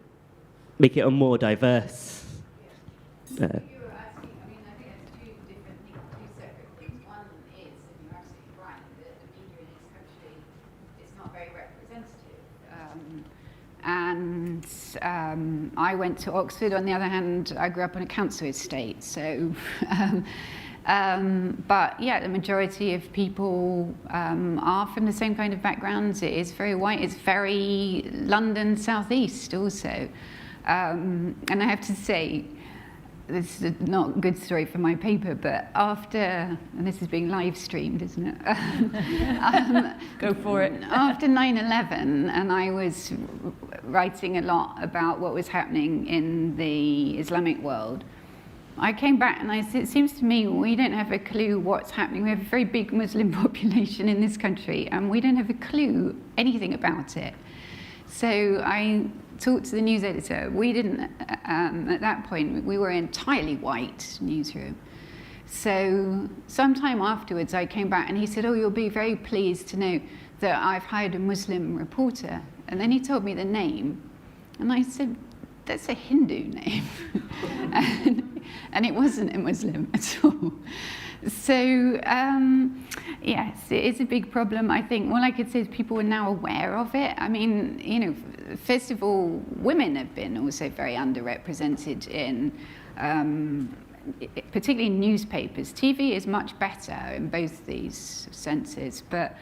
a more diverse And I went to Oxford. On the other hand, I grew up on a council estate. So, but yeah, the majority of people are from the same kind of backgrounds. It is very white. It's very London southeast also. And I have to say, this is not a good story for my paper, but after, and this is being live streamed, isn't it? Go for it. After 9/11, and I was writing a lot about what was happening in the Islamic world, I came back and I said, it seems to me we don't have a clue what's happening. We have a very big Muslim population in this country, and we don't have a clue anything about it. So I talked to the news editor. We didn't, at that point, we were an entirely white newsroom. So sometime afterwards, I came back and he said, oh, you'll be very pleased to know that I've hired a Muslim reporter. And then he told me the name. And I said, that's a Hindu name. and it wasn't a Muslim at all. So, yes, it is a big problem. I think all I could say is people are now aware of it. I mean, you know, first of all, women have been also very underrepresented in, particularly in newspapers. TV is much better in both these senses, but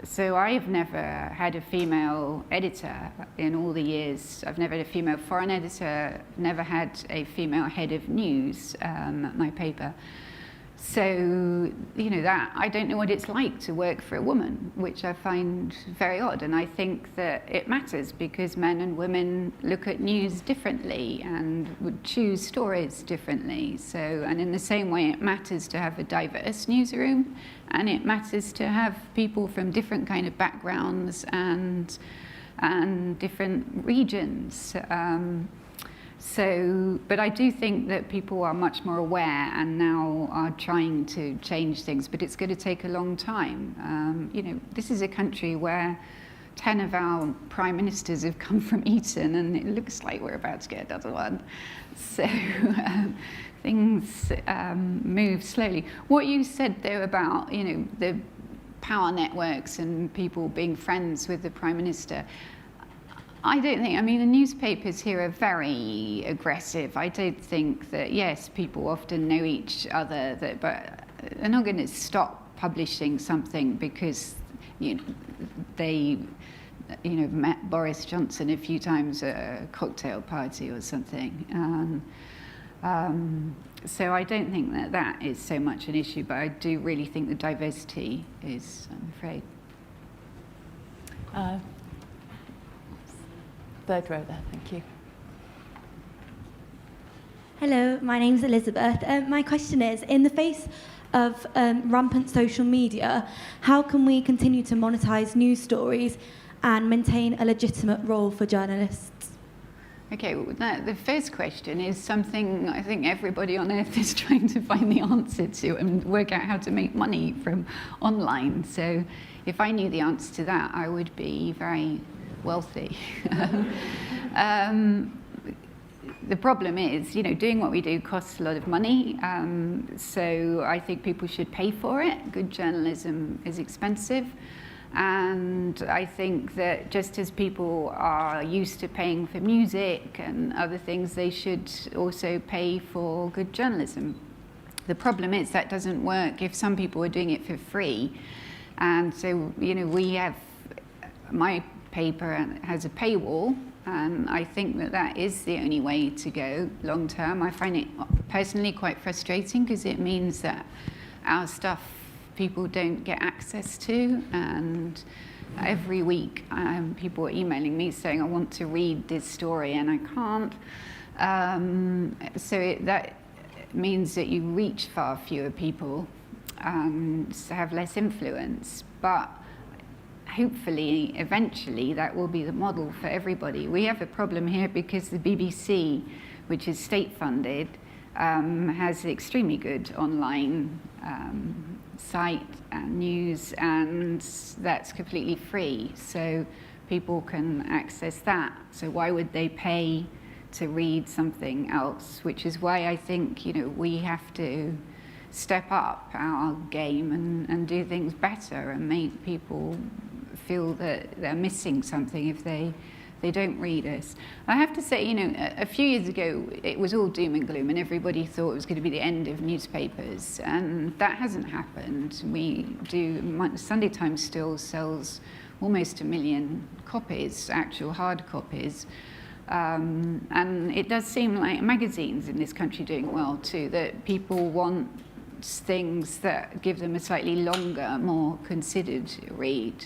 so I've never had a female editor in all the years. I've never had a female foreign editor, never had a female head of news at my paper. So, you know, that I don't know what it's like to work for a woman, which I find very odd. And I think that it matters because men and women look at news differently and would choose stories differently. So, and in the same way, it matters to have a diverse newsroom, and it matters to have people from different kind of backgrounds and and different regions. But I do think that people are much more aware and now are trying to change things, but it's going to take a long time. This is a country where 10 of our prime ministers have come from Eton, and it looks like we're about to get another one. So things move slowly. What you said, though, about the power networks and people being friends with the prime minister, I don't think, the newspapers here are very aggressive. I don't think that, yes, people often know each other, but they're not going to stop publishing something because they met Boris Johnson a few times at a cocktail party or something. So I don't think that is so much an issue, but I do really think the diversity is, I'm afraid. Third row there, thank you. Hello, my name's Elizabeth. My question is, in the face of rampant social media, how can we continue to monetize news stories and maintain a legitimate role for journalists? Okay, well, the first question is something I think everybody on earth is trying to find the answer to and work out how to make money from online. So if I knew the answer to that, I would be very wealthy. The problem is, doing what we do costs a lot of money. So I think people should pay for it. Good journalism is expensive. And I think that just as people are used to paying for music and other things, they should also pay for good journalism. The problem is that doesn't work if some people are doing it for free. And so, we have, my paper has a paywall, and I think that is the only way to go long term. I find it personally quite frustrating because it means that our stuff people don't get access to, and every week people are emailing me saying, I want to read this story and I can't. That means that you reach far fewer people and have less influence. But hopefully, eventually, that will be the model for everybody. We have a problem here because the BBC, which is state-funded, has extremely good online site and news, and that's completely free. So people can access that. So why would they pay to read something else? Which is why I think, we have to step up our game and do things better and make people feel that they're missing something if they don't read us. I have to say, a few years ago, it was all doom and gloom, and everybody thought it was going to be the end of newspapers, and that hasn't happened. Sunday Times still sells almost 1 million copies, actual hard copies, and it does seem like magazines in this country doing well too, that people want things that give them a slightly longer, more considered read.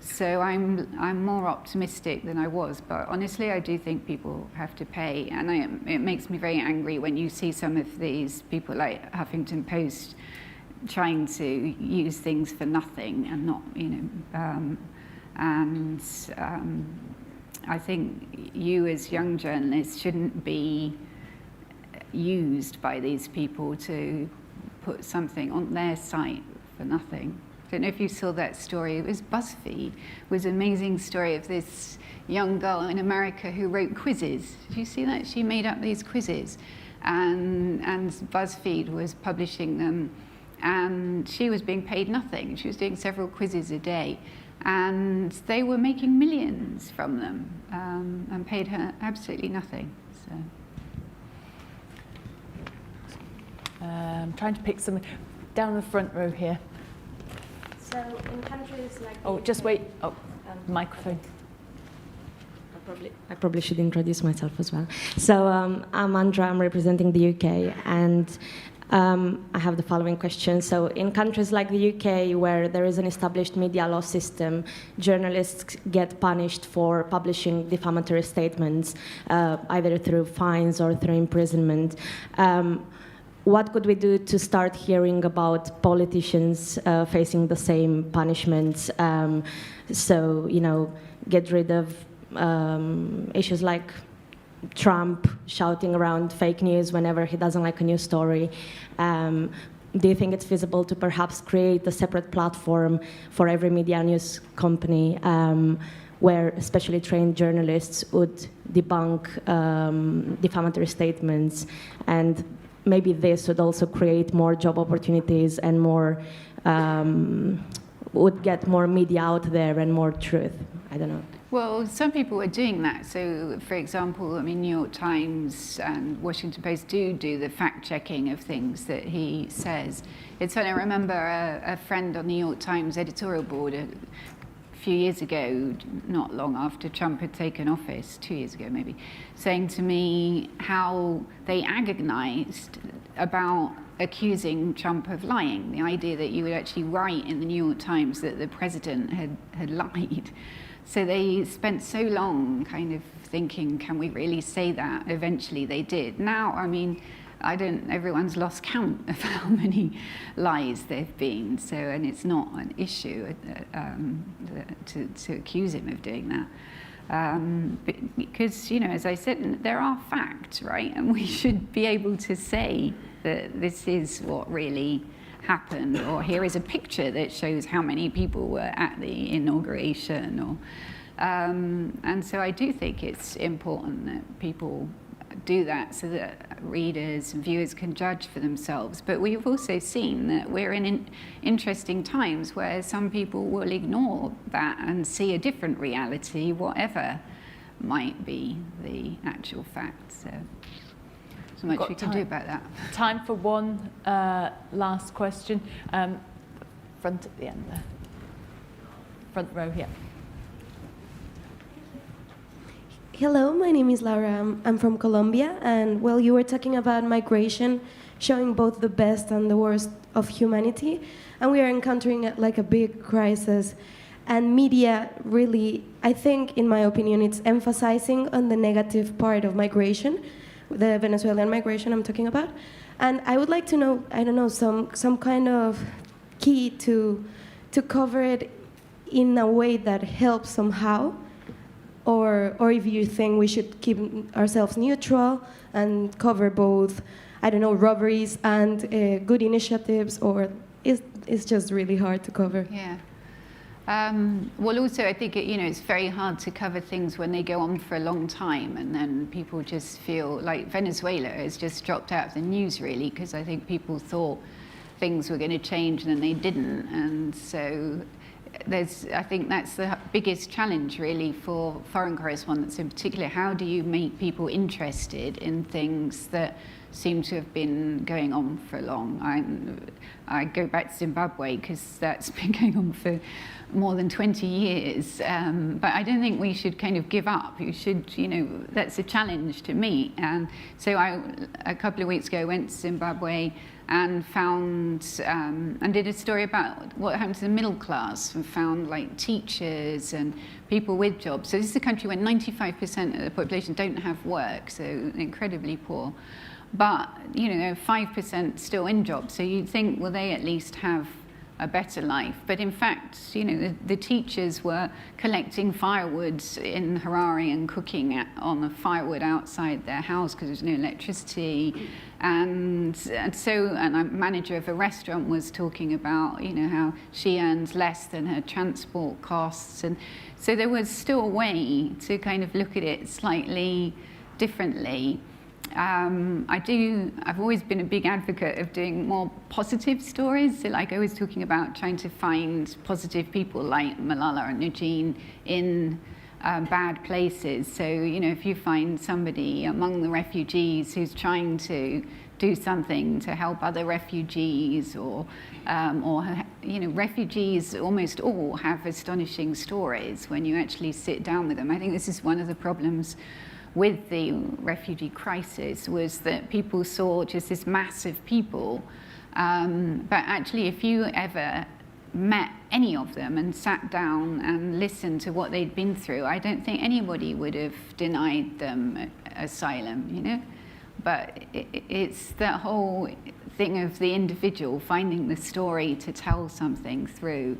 So I'm more optimistic than I was, but honestly, I do think people have to pay, and it makes me very angry when you see some of these people like Huffington Post trying to use things for nothing and not, I think you as young journalists shouldn't be used by these people to put something on their site for nothing. I don't know if you saw that story. It was BuzzFeed. It was an amazing story of this young girl in America who wrote quizzes. Did you see that? She made up these quizzes, and BuzzFeed was publishing them, and she was being paid nothing. She was doing several quizzes a day, and they were making millions from them, and paid her absolutely nothing. So. I'm trying to pick some down the front row here. So in countries like... Oh, just wait. Oh, microphone. I probably should introduce myself as well. So I'm Andra, I'm representing the UK, and I have the following question. So in countries like the UK, where there is an established media law system, journalists get punished for publishing defamatory statements, either through fines or through imprisonment. what could we do to start hearing about politicians facing the same punishments? So, get rid of issues like Trump shouting around fake news whenever he doesn't like a news story. Do you think it's feasible to perhaps create a separate platform for every media news company where especially trained journalists would debunk defamatory statements, and maybe this would also create more job opportunities and more would get more media out there and more truth? I don't know. Well, some people are doing that. So, for example, New York Times and Washington Post do the fact-checking of things that he says. It's when I remember a friend on the New York Times editorial board a few years ago, not long after Trump had taken office, 2 years ago maybe, saying to me how they agonized about accusing Trump of lying. The idea that you would actually write in the New York Times that the president had lied. So they spent so long kind of thinking, can we really say that? Eventually they did. Now, everyone's lost count of how many lies there've been. So, and it's not an issue to accuse him of doing that. Because, as I said, there are facts, right? And we should be able to say that this is what really happened, or here is a picture that shows how many people were at the inauguration, or and so I do think it's important that people do that so that readers and viewers can judge for themselves. But we've also seen that we're in interesting times where some people will ignore that and see a different reality, whatever might be the actual fact. So much we can do about that. Time for one last question. Front at the end there. Front row here. Hello, my name is Laura. I'm from Colombia, and you were talking about migration, showing both the best and the worst of humanity, and we are encountering a big crisis. And media really, I think, in my opinion, it's emphasizing on the negative part of migration, the Venezuelan migration I'm talking about. And I would like to know, I don't know, some kind of key to cover it in a way that helps somehow, or if you think we should keep ourselves neutral and cover both, I don't know, robberies and good initiatives, or it's just really hard to cover. Yeah. Well, also, I think it's very hard to cover things when they go on for a long time, and then people just feel like Venezuela has just dropped out of the news, really, because I think people thought things were going to change and then they didn't, and so I think that's the biggest challenge, really, for foreign correspondents in particular. How do you make people interested in things that seem to have been going on for long? I go back to Zimbabwe because that's been going on for more than 20 years. But I don't think we should kind of give up. You should, that's a challenge to me. And so a couple of weeks ago, went to Zimbabwe and found, and did a story about what happened to the middle class, and found teachers and people with jobs. So this is a country where 95% of the population don't have work, so incredibly poor. But, 5% still in jobs. So you'd think, well, they at least have a better life. But in fact, the teachers were collecting firewood in Harare and cooking on the firewood outside their house because there was no electricity. And a manager of a restaurant was talking about, how she earns less than her transport costs. And so there was still a way to kind of look at it slightly differently. I've always been a big advocate of doing more positive stories. So I was talking about trying to find positive people like Malala and Eugene in bad places. So, if you find somebody among the refugees who's trying to do something to help other refugees, or refugees almost all have astonishing stories when you actually sit down with them. I think this is one of the problems with the refugee crisis, was that people saw just this mass of people. But actually, if you ever met any of them and sat down and listened to what they'd been through, I don't think anybody would have denied them asylum, But it's that whole thing of the individual finding the story to tell something through,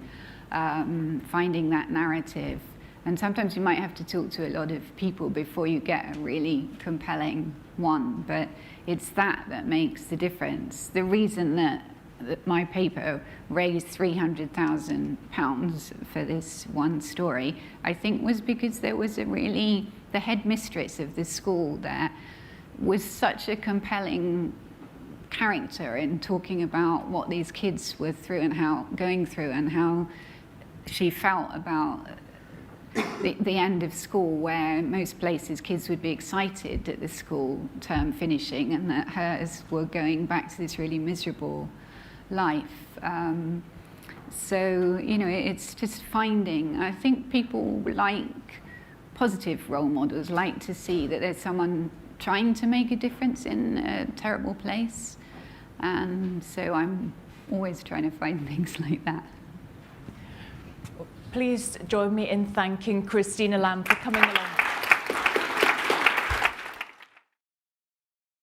finding that narrative. And sometimes you might have to talk to a lot of people before you get a really compelling one, but it's that makes the difference. The reason that my paper raised £300,000 for this one story, I think, was because there was the headmistress of the school there was such a compelling character in talking about what these kids were going through and how she felt about the end of school, where in most places kids would be excited at the school term finishing, and that hers were going back to this really miserable life. So, it's just finding, I think people like positive role models, like to see that there's someone trying to make a difference in a terrible place. And so I'm always trying to find things like that. Please join me in thanking Christina Lamb for coming along.